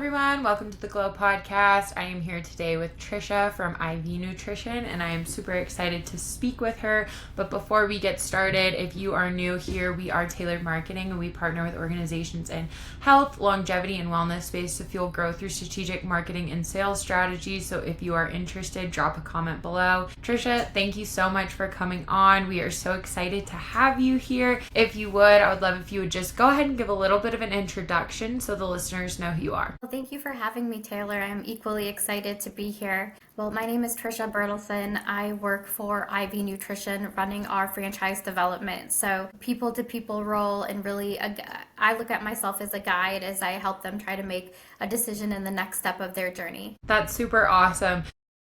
everyone. Welcome to the Glow Podcast. I am here today with Trisha from IV Nutrition, and I am super excited to speak with her. But before we get started, if you are new here, we are Tailored Marketing, and we partner with organizations in health, longevity, and wellness space to fuel growth through strategic marketing and sales strategies. So if you are interested, drop a comment below. Trisha, thank you so much for coming on. We are so excited to have you here. If you would, I would love if you would just go ahead and give a little bit of an introduction so the listeners know who you are. Well, thank you for having me, Taylor. I'm equally excited to be here. Well, my name is Trisha Bertelson. I work for IV Nutrition, running our franchise development. So people-to-people role, and really, I look at myself as a guide as I help them try to make a decision in the next step of their journey. That's super awesome.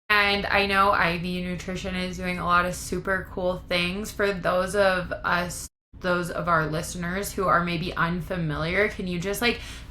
And I know IV Nutrition is doing a lot of super cool things. For those of our listeners who are maybe unfamiliar, can you just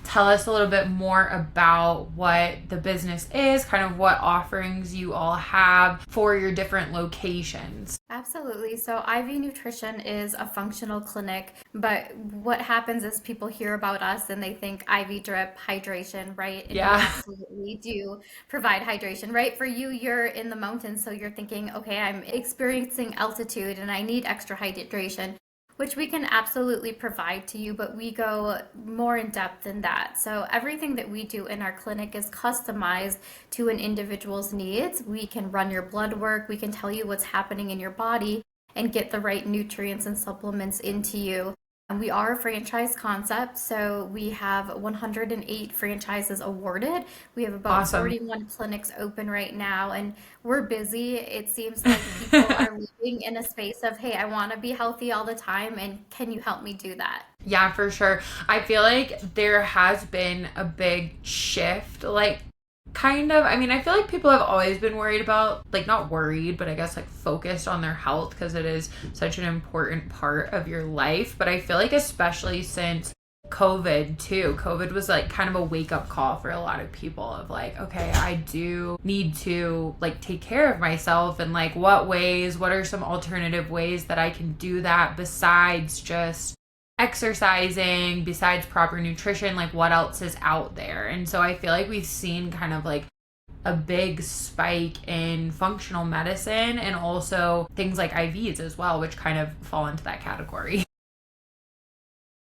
tell us a little bit more about what the business is, kind of what offerings you all have for your different locations? Absolutely. So IV Nutrition is a functional clinic, but what happens is people hear about us and they think IV drip, hydration, right? And Yeah. we absolutely do provide hydration, right? For you, you're in the mountains, so you're thinking, okay, I'm experiencing altitude and I need extra hydration, which we can absolutely provide to you, but we go more in depth than that. So everything that we do in our clinic is customized to an individual's needs. We can run your blood work, we can tell you what's happening in your body and get the right nutrients and supplements into you. And we are a franchise concept, so we have 108 franchises awarded. We have about Awesome. 41 clinics open right now, and we're busy. It seems like people are living in a space of, hey, I want to be healthy all the time, and can you help me do that? Yeah, for sure. I feel like there has been a big shift, I feel like people have always been worried about, not worried, but I guess focused on their health because it is such an important part of your life. But I feel like especially since COVID too, COVID was kind of a wake up call for a lot of people of okay, I do need to take care of myself, and what are some alternative ways that I can do that besides just exercising, besides proper nutrition, what else is out there. And so I feel like we've seen kind of a big spike in functional medicine, and also things like IVs as well, which kind of fall into that category.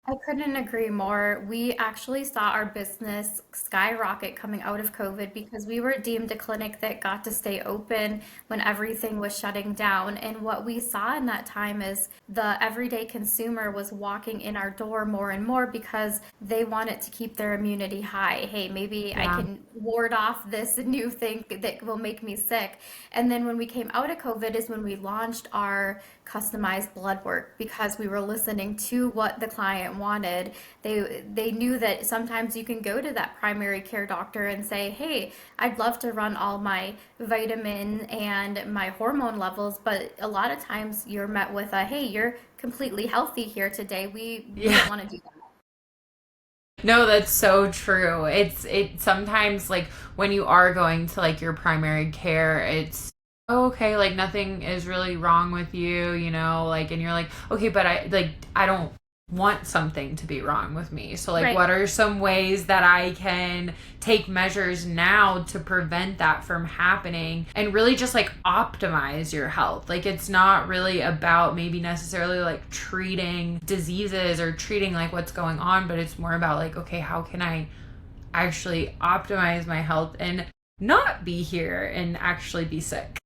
I couldn't agree more. We actually saw our business skyrocket coming out of COVID because we were deemed a clinic that got to stay open when everything was shutting down. And what we saw in that time is the everyday consumer was walking in our door more and more because they wanted to keep their immunity high. Hey, maybe I Yeah. can ward off this new thing that will make me sick. And then when we came out of COVID is when we launched our customized blood work because we were listening to what the client wanted. They knew that sometimes you can go to that primary care doctor and say, hey, I'd love to run all my vitamin and my hormone levels, but a lot of times you're met with a, hey, you're completely healthy here today. We Yeah. don't want to do that. No, that's so true. It sometimes when you are going to your primary care, it's okay, nothing is really wrong with you, and you're okay, but I don't want something to be wrong with me. So Right. what are some ways that I can take measures now to prevent that from happening and really just optimize your health? It's not really about maybe necessarily treating diseases or treating what's going on, but it's more about okay, how can I actually optimize my health and not be here and actually be sick?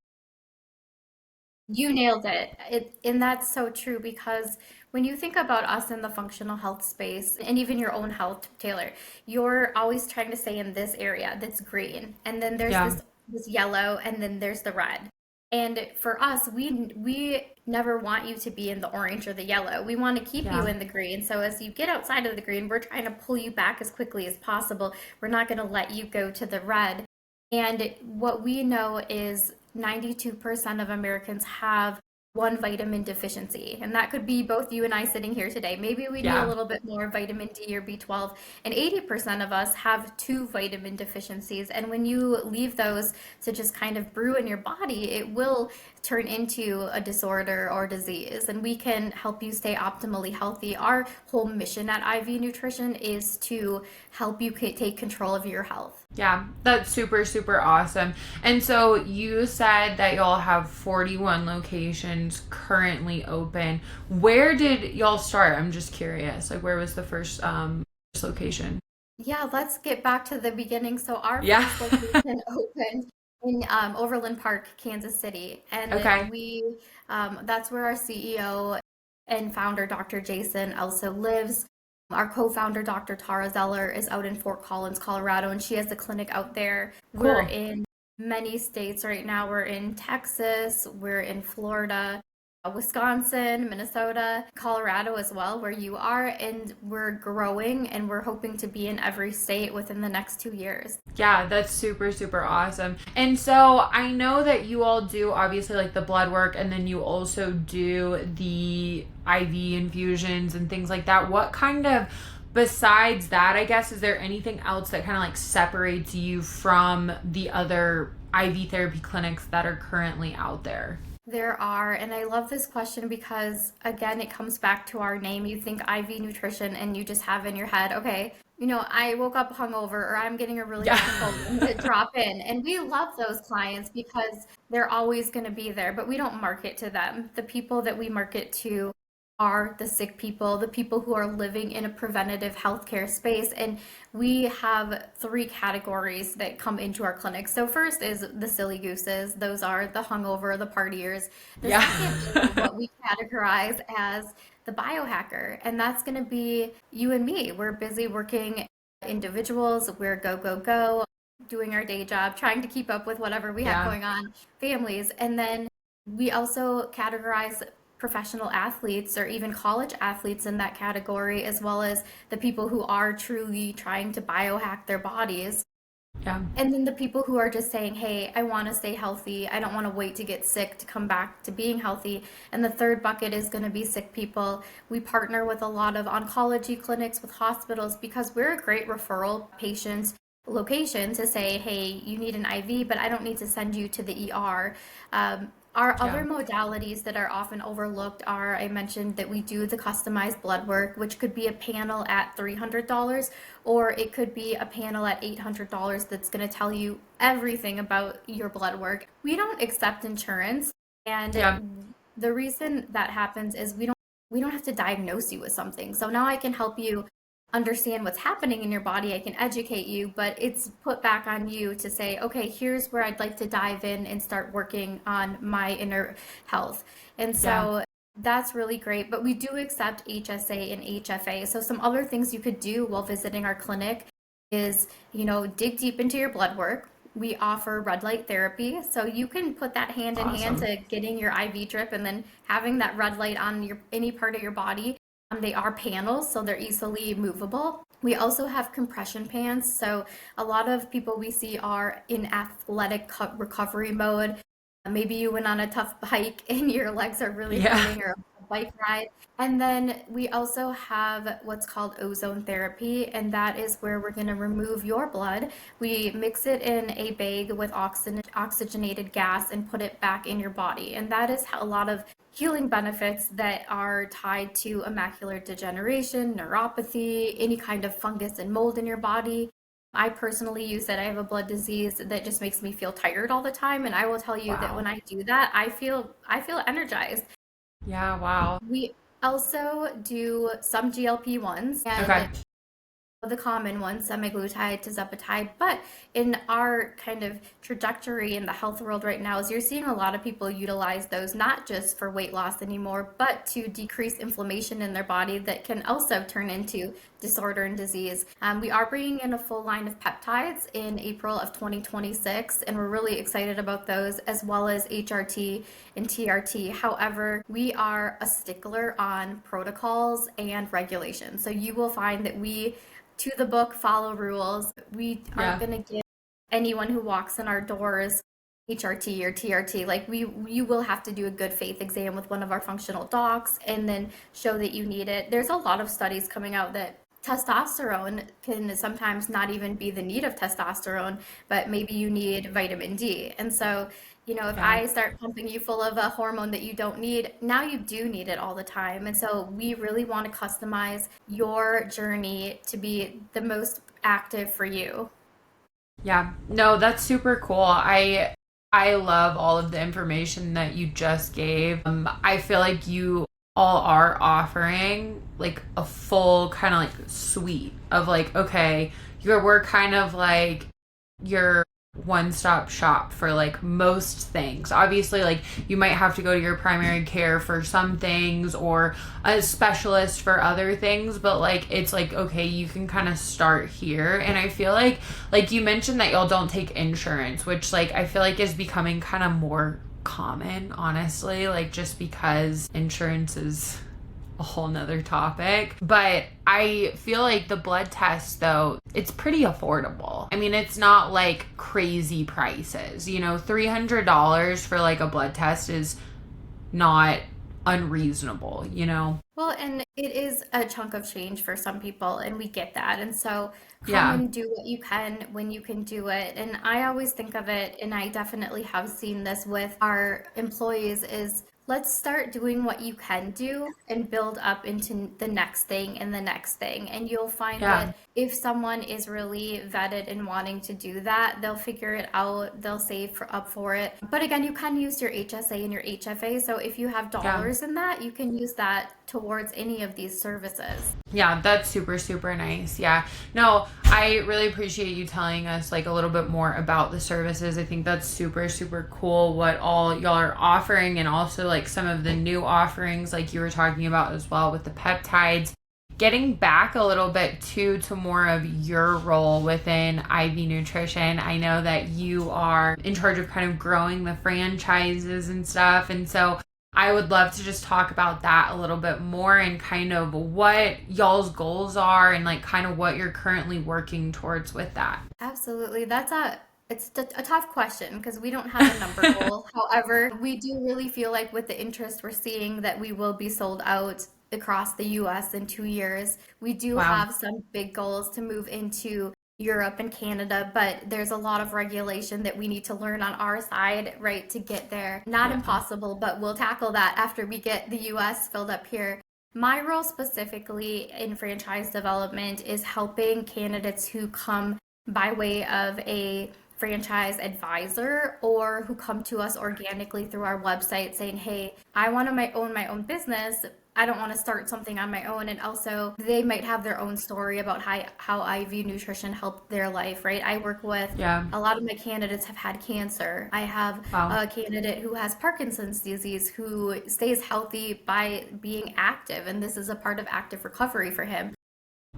You nailed it. And that's so true because when you think about us in the functional health space and even your own health, Taylor, you're always trying to stay in this area that's green. And then there's Yeah. this yellow and then there's the red. And for us, we never want you to be in the orange or the yellow. We want to keep you Yeah. in the green. So as you get outside of the green, we're trying to pull you back as quickly as possible. We're not going to let you go to the red. And what we know is 92% of Americans have one vitamin deficiency. And that could be both you and I sitting here today. Maybe we need a Yeah. little bit more vitamin D or B12. And 80% of us have two vitamin deficiencies. And when you leave those to just kind of brew in your body, it will turn into a disorder or disease, and we can help you stay optimally healthy. Our whole mission at IV Nutrition is to help you take control of your health. Yeah, that's super, super awesome. And so you said that y'all have 41 locations currently open. Where did y'all start? I'm just curious. Like, where was the first location? Yeah, let's get back to the beginning. So our Yeah. first location opened in Overland Park, Kansas City, and Okay. we that's where our CEO and founder, Dr. Jason, also lives. Our co-founder, Dr. Tara Zeller, is out in Fort Collins, Colorado, and she has a clinic out there. We're Cool. in many states right now. We're in Texas, we're in Florida, Wisconsin, Minnesota, Colorado as well, where you are, and we're growing and we're hoping to be in every state within the next 2 years. Yeah, that's super, super awesome. And so I know that you all do obviously like the blood work, and then you also do the IV infusions and things like that. What kind of, besides that, I guess, is there anything else that kind of like separates you from the other IV therapy clinics that are currently out there? There are, and I love this question because, again, it comes back to our name. You think IV nutrition and you just have in your head, okay, I woke up hungover or I'm getting a really Yeah. bad cold and to drop in. And we love those clients because they're always going to be there, but we don't market to them. The people that we market to are the sick people, the people who are living in a preventative healthcare space. And we have 3 categories that come into our clinic. So first is the silly gooses. Those are the hungover, the partiers. The Yeah. second is what we categorize as the biohacker. And that's going to be you and me. We're busy working individuals. We're go, go, go, doing our day job, trying to keep up with whatever we have Yeah. going on, families. And then we also categorize professional athletes or even college athletes in that category, as well as the people who are truly trying to biohack their bodies. Yeah. And then the people who are just saying, hey, I want to stay healthy. I don't want to wait to get sick to come back to being healthy. And the third bucket is going to be sick people. We partner with a lot of oncology clinics, with hospitals, because we're a great referral patient location to say, hey, you need an IV, but I don't need to send you to the ER. Our Yeah. other modalities that are often overlooked are, I mentioned that we do the customized blood work, which could be a panel at $300, or it could be a panel at $800 that's going to tell you everything about your blood work. We don't accept insurance, and Yeah. the reason that happens is we don't have to diagnose you with something. So now I can help you understand what's happening in your body. I can educate you, but it's put back on you to say, okay, here's where I'd like to dive in and start working on my inner health. And Yeah. so that's really great. But we do accept HSA and HFA. So some other things you could do while visiting our clinic is, dig deep into your blood work. We offer red light therapy. So you can put that hand in hand Awesome. to getting your IV drip and then having that red light on any part of your body. They are panels, so they're easily movable. We also have compression pants. So a lot of people we see are in athletic recovery mode. Maybe you went on a tough hike and your legs are really Yeah. hurting, or a bike ride. And then we also have what's called ozone therapy, and that is where we're going to remove your blood. We mix it in a bag with oxygenated gas and put it back in your body. And that is a lot of healing benefits that are tied to macular degeneration, neuropathy, any kind of fungus and mold in your body. I personally use it. I have a blood disease that just makes me feel tired all the time, and I will tell you that when Wow. I do that, I feel energized. Yeah. Wow. We also do some GLP-1s Okay. and the common ones, semaglutide, tirzepatide. But in our kind of trajectory in the health world right now is you're seeing a lot of people utilize those not just for weight loss anymore, but to decrease inflammation in their body that can also turn into disorder and disease. We are bringing in a full line of peptides in April of 2026, and we're really excited about those, as well as HRT and TRT. However, we are a stickler on protocols and regulations. So you will find that we to the book follow rules. We aren't Yeah. going to give anyone who walks in our doors HRT or TRT. Like you will have to do a good faith exam with one of our functional docs and then show that you need it. There's a lot of studies coming out that testosterone can sometimes not even be the need of testosterone, but maybe you need vitamin D. And so, if Yeah. I start pumping you full of a hormone that you don't need, now you do need it all the time. And so we really want to customize your journey to be the most active for you. Yeah. No, that's super cool. I love all of the information that you just gave. I feel like you all are offering like a full kind of like suite of like, okay, we're kind of like your one-stop shop for like most things. Obviously, like you might have to go to your primary care for some things or a specialist for other things, but like it's like okay, you can kind of start here. And I feel like you mentioned that y'all don't take insurance, which like I feel like is becoming kind of more common, honestly, like just because insurance is a whole nother topic. But I feel like the blood test, though, it's pretty affordable. I mean, it's not like crazy prices. $300 for like a blood test is not unreasonable. Well, and it is a chunk of change for some people, and we get that. And so come Yeah. and do what you can when you can do it. And I always think of it, and I definitely have seen this with our employees, is let's start doing what you can do and build up into the next thing and the next thing. And you'll find Yeah. that if someone is really vetted and wanting to do that, they'll figure it out, they'll up for it. But again, you can use your HSA and your HFA. So if you have Yeah. dollars in that, you can use that towards any of these services. Yeah, that's super, super nice. Yeah. No, I really appreciate you telling us like a little bit more about the services. I think that's super, super cool what all y'all are offering, and also like some of the new offerings like you were talking about as well with the peptides. Getting back a little bit too to more of your role within IV Nutrition, I know that you are in charge of kind of growing the franchises and stuff. And so I would love to just talk about that a little bit more and kind of what y'all's goals are and like kind of what you're currently working towards with that. Absolutely. It's a tough question because we don't have a number goal. However, we do really feel like with the interest we're seeing that we will be sold out across the US in 2 years. We do Wow. have some big goals to move into Europe and Canada, but there's a lot of regulation that we need to learn on our side, right, to get there. Not Yeah. impossible, but we'll tackle that after we get the US filled up here. My role specifically in franchise development is helping candidates who come by way of a franchise advisor or who come to us organically through our website saying, hey, I want to own my own business. I don't want to start something on my own. And also, they might have their own story about how IV nutrition helped their life, right? I work with Yeah. a lot of my candidates have had cancer. I have Wow. a candidate who has Parkinson's disease who stays healthy by being active. And this is a part of active recovery for him.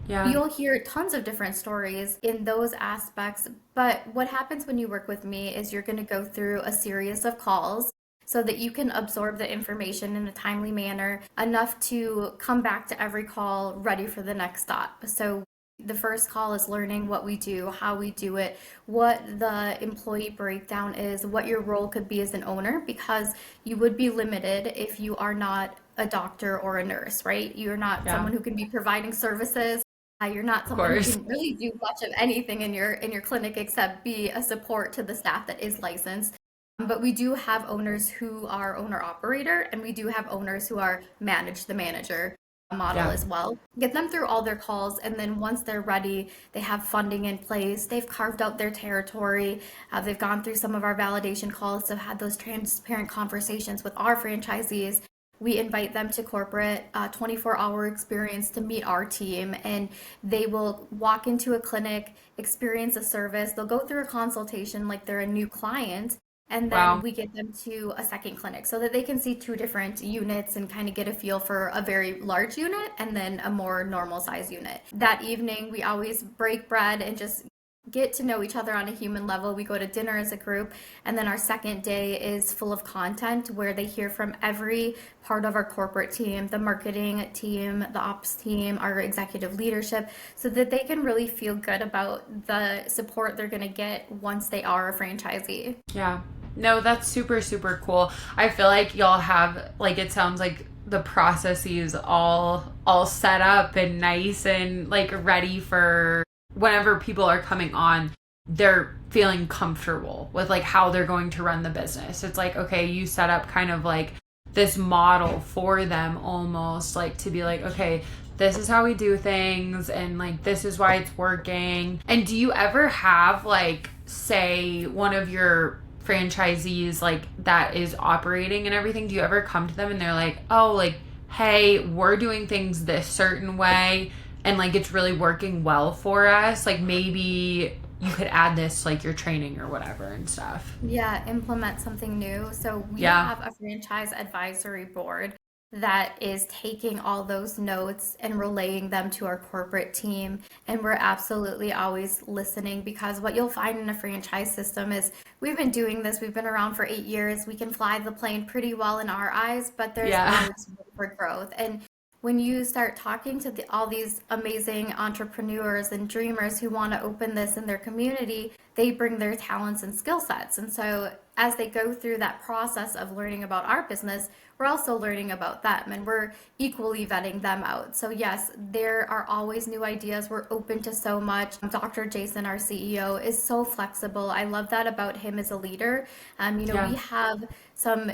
Yeah. You'll hear tons of different stories in those aspects, but what happens when you work with me is you're going to go through a series of calls so that you can absorb the information in a timely manner, enough to come back to every call ready for the next stop. So the first call is learning what we do, how we do it, what the employee breakdown is, what your role could be as an owner, because you would be limited if you are not a doctor or a nurse, right? You're not Yeah. someone who can be providing services. You're not Of someone who course. can really do much of anything in your clinic except be a support to the staff that is licensed. But we do have owners who are owner operator, and we do have owners who are manage the manager model Yeah. as well. Get them through all their calls, and then once they're ready, they have funding in place. They've carved out their territory. They've gone through some of our validation calls, have had those transparent conversations with our franchisees. We invite them to corporate 24-hour experience to meet our team, and they will walk into a clinic, experience a service. They'll go through a consultation like they're a new client, and then Wow. we get them to a second clinic so that they can see two different units and kind of get a feel for a very large unit and then a more normal size unit. That evening, we always break bread and just get to know each other on a human level. We go to dinner as a group, and then our second day is full of content where they hear from every part of our corporate team, the marketing team, the ops team, our executive leadership, so that they can really feel good about the support they're going to get once they are a franchisee. Yeah. No, that's super, super cool. I feel like y'all have, like, it sounds like the processes all set up and nice and like ready for whenever people are coming on, they're feeling comfortable with like how they're going to run the business. It's like, okay, you set up kind of like this model for them almost like to be like, okay, this is how we do things and like this is why it's working. And do you ever have like, say, one of your franchisees like that is operating and everything, do you ever come to them and they're like, oh, like, hey, we're doing things this certain way and like it's really working well for us, like maybe you could add this to, like, your training or whatever and stuff? Yeah, implement something new. So we Yeah. have a franchise advisory board that is taking all those notes and relaying them to our corporate team. And we're absolutely always listening because what you'll find in a franchise system is we've been doing this, we've been around for 8 years, we can fly the plane pretty well in our eyes, but there's Yeah. always room for growth. And when you start talking to all these amazing entrepreneurs and dreamers who want to open this in their community, they bring their talents and skill sets. And so, as they go through that process of learning about our business, we're also learning about them and we're equally vetting them out. So, yes, there are always new ideas. We're open to so much. Dr. Jason, our CEO, is so flexible. I love that about him as a leader. Yeah. We have some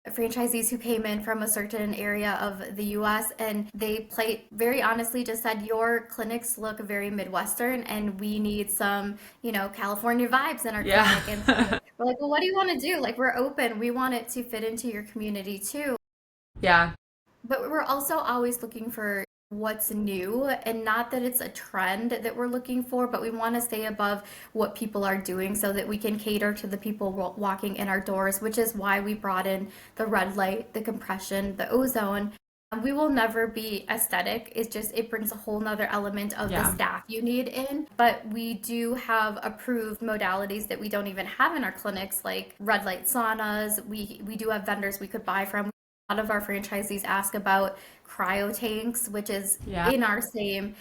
franchisees who came in from a certain area of the US and they played very honestly just said your clinics look very Midwestern and we need some, California vibes in our Yeah. clinic. And so we're like, well, what do you want to do? Like, we're open. We want it to fit into your community too. Yeah. But we're also always looking for what's new, and not that it's a trend that we're looking for, but we want to stay above what people are doing so that we can cater to the people walking in our doors, which is why we brought in the red light, the compression, the ozone. We will never be aesthetic. It's just, it brings a whole nother element of the Yeah. staff you need in. But we do have approved modalities that we don't even have in our clinics, like red light saunas. We do have vendors we could buy from. A lot of our franchisees ask about cryo tanks, which is Yeah. in our same,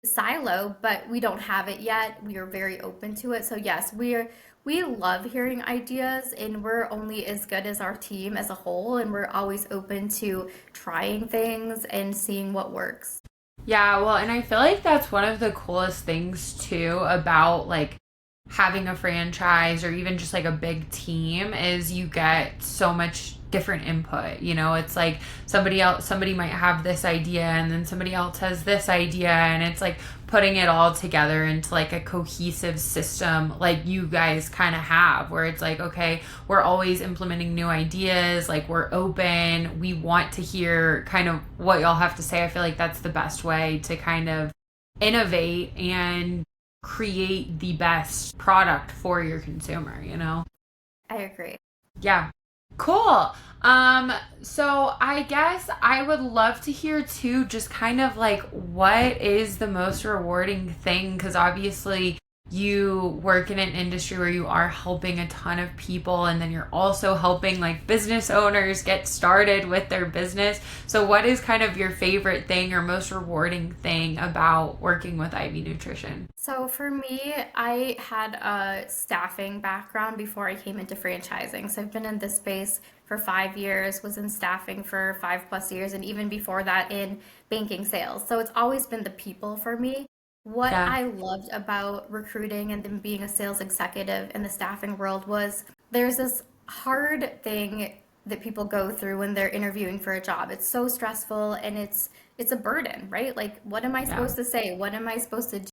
silo, but we don't have it yet. We are very open to it. So yes, we love hearing ideas and we're only as good as our team as a whole and we're always open to trying things and seeing what works. Yeah, well, and I feel like that's one of the coolest things too about like having a franchise or even just like a big team is you get so much different input. It's like somebody might have this idea and then somebody else has this idea and it's like putting it all together into like a cohesive system like you guys kind of have where it's like, okay, we're always implementing new ideas, like we're open, we want to hear kind of what y'all have to say. I feel like that's the best way to kind of innovate and create the best product for your consumer. I agree. Yeah. Cool. So I guess I would love to hear too, just kind of like what is the most rewarding thing? Because obviously you work in an industry where you are helping a ton of people and then you're also helping like business owners get started with their business. So what is kind of your favorite thing or most rewarding thing about working with IV Nutrition? So for me, I had a staffing background before I came into franchising. So I've been in this space for 5 years, was in staffing for 5+ years, and even before that in banking sales. So it's always been the people for me. What Yeah. I loved about recruiting and then being a sales executive in the staffing world was there's this hard thing that people go through when they're interviewing for a job. It's so stressful and it's a burden, right? Like, what am I Yeah. supposed to say? What am I supposed to do?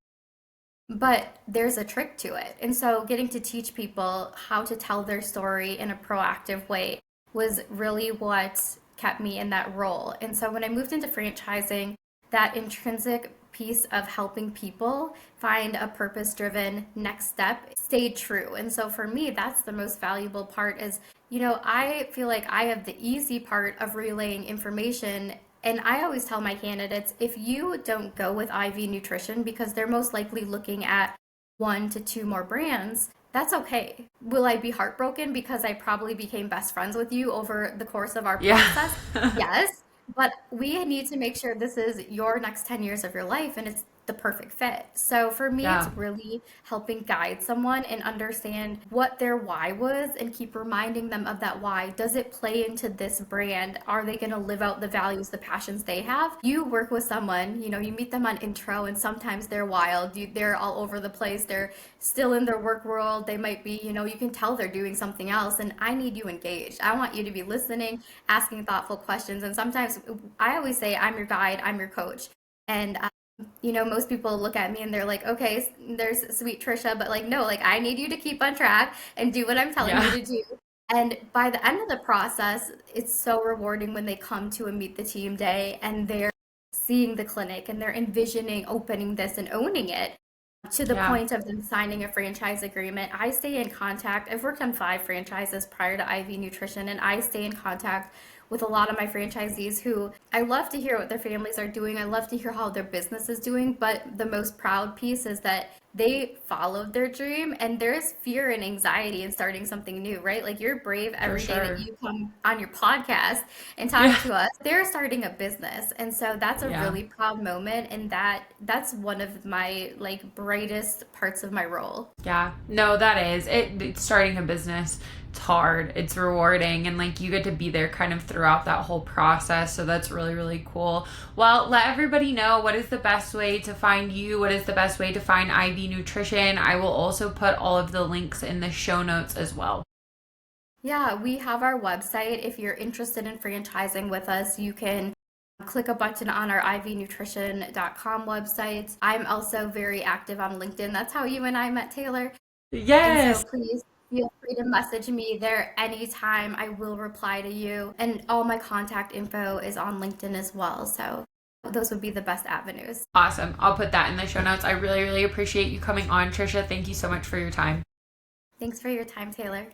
But there's a trick to it. And so getting to teach people how to tell their story in a proactive way was really what kept me in that role. And so when I moved into franchising, that intrinsic piece of helping people find a purpose-driven next step stayed true. And so for me, that's the most valuable part is, I feel like I have the easy part of relaying information. And I always tell my candidates, if you don't go with IV nutrition because they're most likely looking at 1 to 2 more brands, that's okay. Will I be heartbroken because I probably became best friends with you over the course of our Yeah. process? Yes. But we need to make sure this is your next 10 years of your life and it's the perfect fit. So for me, it's Yeah. really helping guide someone and understand what their why was and keep reminding them of that why. Does it play into this brand? Are they going to live out the values, the passions they have? You work with someone, you meet them on intro and sometimes they're wild. They're all over the place. They're still in their work world. They might be, you can tell they're doing something else. And I need you engaged. I want you to be listening, asking thoughtful questions. And sometimes I always say, I'm your guide, I'm your coach. And most people look at me and they're like, okay, there's sweet Trisha, but like, no, like I need you to keep on track and do what I'm telling you Yeah. to do. And by the end of the process, it's so rewarding when they come to a meet the team day and they're seeing the clinic and they're envisioning opening this and owning it to the Yeah. point of them signing a franchise agreement. I stay in contact. I've worked on 5 franchises prior to IV Nutrition, and I stay in contact with a lot of my franchisees who I love to hear what their families are doing. I love to hear how their business is doing. But the most proud piece is that they followed their dream, and there's fear and anxiety in starting something new, right? Like you're brave For every day that sure. you come on your podcast and talk Yeah. to us. They're starting a business. And so that's a Yeah. really proud moment, and that's one of my like brightest parts of my role. Yeah. No, that is it. It's starting a business. It's hard. It's rewarding. And like you get to be there kind of throughout that whole process. So that's really, really cool. Well, let everybody know what is the best way to find you. What is the best way to find IV Nutrition. I will also put all of the links in the show notes as well. Yeah, we have our website. If you're interested in franchising with us, you can click a button on our ivnutrition.com website. I'm also very active on LinkedIn. That's how you and I met, Taylor. And so Yes. please feel free to message me there anytime. I will reply to you. And all my contact info is on LinkedIn as well. So those would be the best avenues. Awesome. I'll put that in the show notes. I really, really appreciate you coming on, Trisha. Thank you so much for your time. Thanks for your time, Taylor.